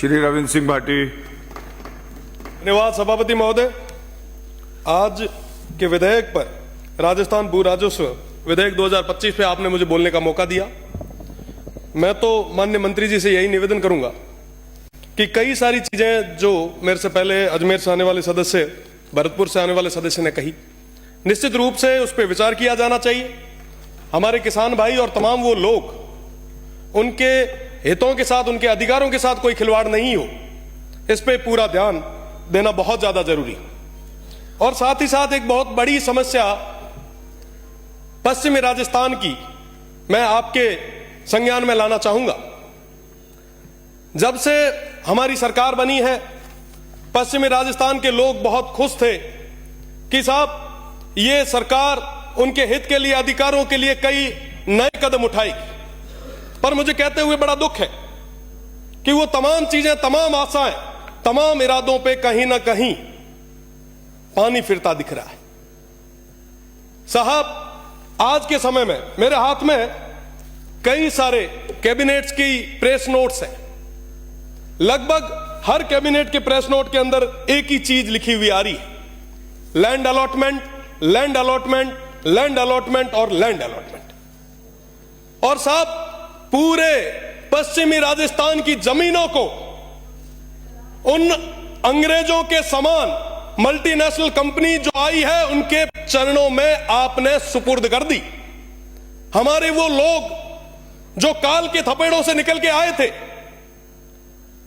श्री रविंद्र सिंह भाटी। धन्यवाद सभापति महोदय। आज के विधेयक पर राजस्थान भू राजस्व विधेयक 2025 पे आपने मुझे बोलने का मौका दिया। मैं तो माननीय मंत्री जी से यही निवेदन करूंगा कि कई सारी चीजें जो मेरे से पहले अजमेर से आने वाले सदस्य, भरतपुर से आने वाले सदस्य ने कही, निश्चित रूप से उस पर विचार किया जाना चाहिए। हमारे किसान भाई और तमाम वो लोग, उनके हितों के साथ, उनके अधिकारों के साथ कोई खिलवाड़ नहीं हो, इस पे पूरा ध्यान देना बहुत ज्यादा जरूरी है। और साथ ही साथ एक बहुत बड़ी समस्या पश्चिमी राजस्थान की मैं आपके संज्ञान में लाना चाहूंगा। जब से हमारी सरकार बनी है, पश्चिमी राजस्थान के लोग बहुत खुश थे कि साहब ये सरकार उनके हित के लिए, अधिकारों के लिए कई नए कदम उठाएगी। पर मुझे कहते हुए बड़ा दुख है कि वो तमाम चीजें, तमाम आशाएं, तमाम इरादों पे कहीं ना कहीं पानी फिरता दिख रहा है। साहब, आज के समय में मेरे हाथ में कई सारे कैबिनेट्स की प्रेस नोट्स हैं। लगभग हर कैबिनेट के प्रेस नोट के अंदर एक ही चीज लिखी हुई आ रही है, land allotment, land allotment, land allotment और लैंड अलॉटमेंट। और साहब, पूरे पश्चिमी राजस्थान की जमीनों को उन अंग्रेजों के समान मल्टीनेशनल कंपनी जो आई है, उनके चरणों में आपने सुपुर्द कर दी। हमारे वो लोग जो काल के थपेड़ों से निकल के आए थे,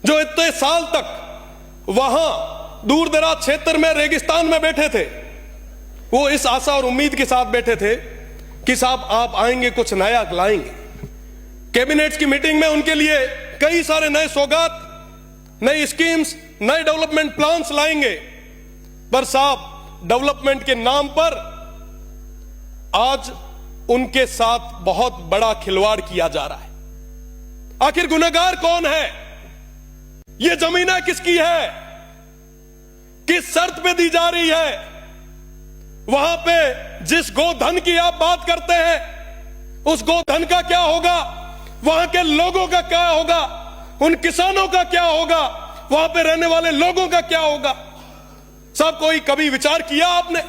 जो इतने साल तक वहां दूर दराज क्षेत्र में, रेगिस्तान में बैठे थे, वो इस आशा और उम्मीद के साथ बैठे थे कि साहब आप आएंगे, कुछ नया लाएंगे। कैबिनेट्स की मीटिंग में उनके लिए कई सारे नए सौगात, नई स्कीम्स, नए डेवलपमेंट प्लान्स लाएंगे। पर साहब, डेवलपमेंट के नाम पर आज उनके साथ बहुत बड़ा खिलवाड़ किया जा रहा है। आखिर गुनहगार कौन है? ये जमीनें किसकी है? किस शर्त पे दी जा रही है? वहां पे जिस गोधन की आप बात करते हैं, उस गोधन का क्या होगा? वहां के लोगों का क्या होगा? उन किसानों का क्या होगा? वहां पे रहने वाले लोगों का क्या होगा? सब कोई कभी विचार किया आपने?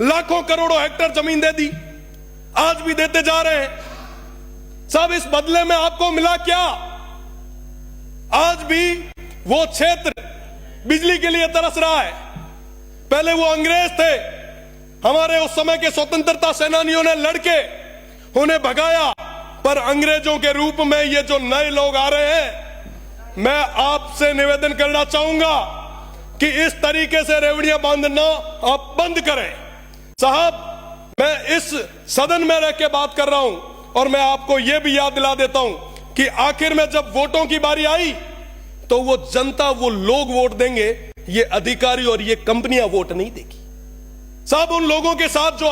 लाखों करोड़ों हेक्टेयर जमीन दे दी, आज भी देते जा रहे हैं। सब इस बदले में आपको मिला क्या? आज भी वो क्षेत्र बिजली के लिए तरस रहा है। पहले वो अंग्रेज थे, हमारे उस समय के स्वतंत्रता सेनानियों ने लड़के उन्हें भगाया, पर अंग्रेजों के रूप में ये जो नए लोग आ रहे हैं, मैं आपसे निवेदन करना चाहूंगा कि इस तरीके से रेवड़ियां बांधना आप बंद करें। साहब, मैं इस सदन में रह के बात कर रहा हूं और मैं आपको यह भी याद दिला देता हूं कि आखिर में जब वोटों की बारी आई तो वो जनता, वो लोग वोट देंगे, ये अधिकारी और ये कंपनियां वोट नहीं देगी। साहब, उन लोगों के साथ जो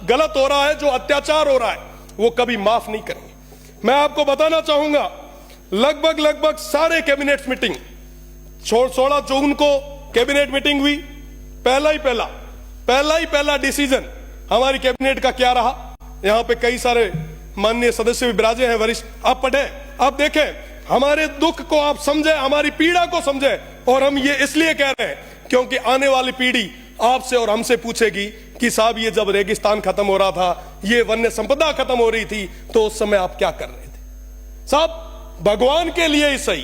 गलत हो रहा है, जो अत्याचार हो रहा है, वो कभी माफ नहीं करेंगे। मैं आपको बताना चाहूंगा, लगभग सारे कैबिनेट मीटिंग, 16 जून को कैबिनेट मीटिंग हुई। पहला ही पहला डिसीजन हमारी कैबिनेट का क्या रहा? यहां पे कई सारे माननीय सदस्य भी विराजे हैं, वरिष्ठ, आप पढ़े, आप देखें, हमारे दुख को आप समझे, हमारी पीड़ा को समझे। और हम ये इसलिए कह रहे हैं क्योंकि आने वाली पीढ़ी आपसे और हमसे पूछेगी कि साहब, ये जब रेगिस्तान खत्म हो रहा था, ये वन्य संपदा खत्म हो रही थी, तो उस समय आप क्या कर रहे थे? साहब, भगवान के लिए ही सही,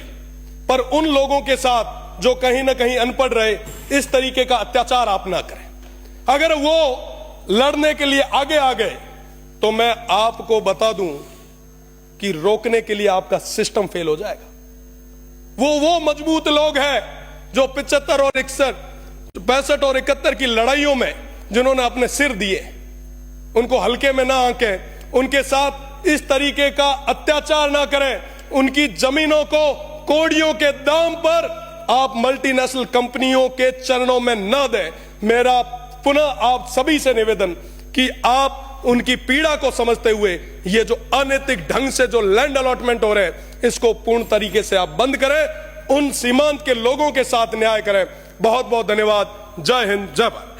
पर उन लोगों के साथ जो कहीं ना कहीं अनपढ़ रहे, इस तरीके का अत्याचार आप ना करें। अगर वो लड़ने के लिए आगे आ गए तो मैं आपको बता दूं कि रोकने के लिए आपका सिस्टम फेल हो जाएगा। वो मजबूत लोग हैं जो 75 और 61, 65 और 71 की लड़ाइयों में जिन्होंने अपने सिर दिए, उनको हल्के में ना आंकें, उनके साथ इस तरीके का अत्याचार ना करें। उनकी जमीनों को कोड़ियों के दाम पर आप मल्टीनेशनल कंपनियों के चरणों में न दें। मेरा पुनः आप सभी से निवेदन कि आप उनकी पीड़ा को समझते हुए ये जो अनैतिक ढंग से जो लैंड अलॉटमेंट हो रहे हैं, इसको पूर्ण तरीके से आप बंद करें, उन सीमांत के लोगों के साथ न्याय करें। बहुत बहुत धन्यवाद। जय हिंद, जय भारत।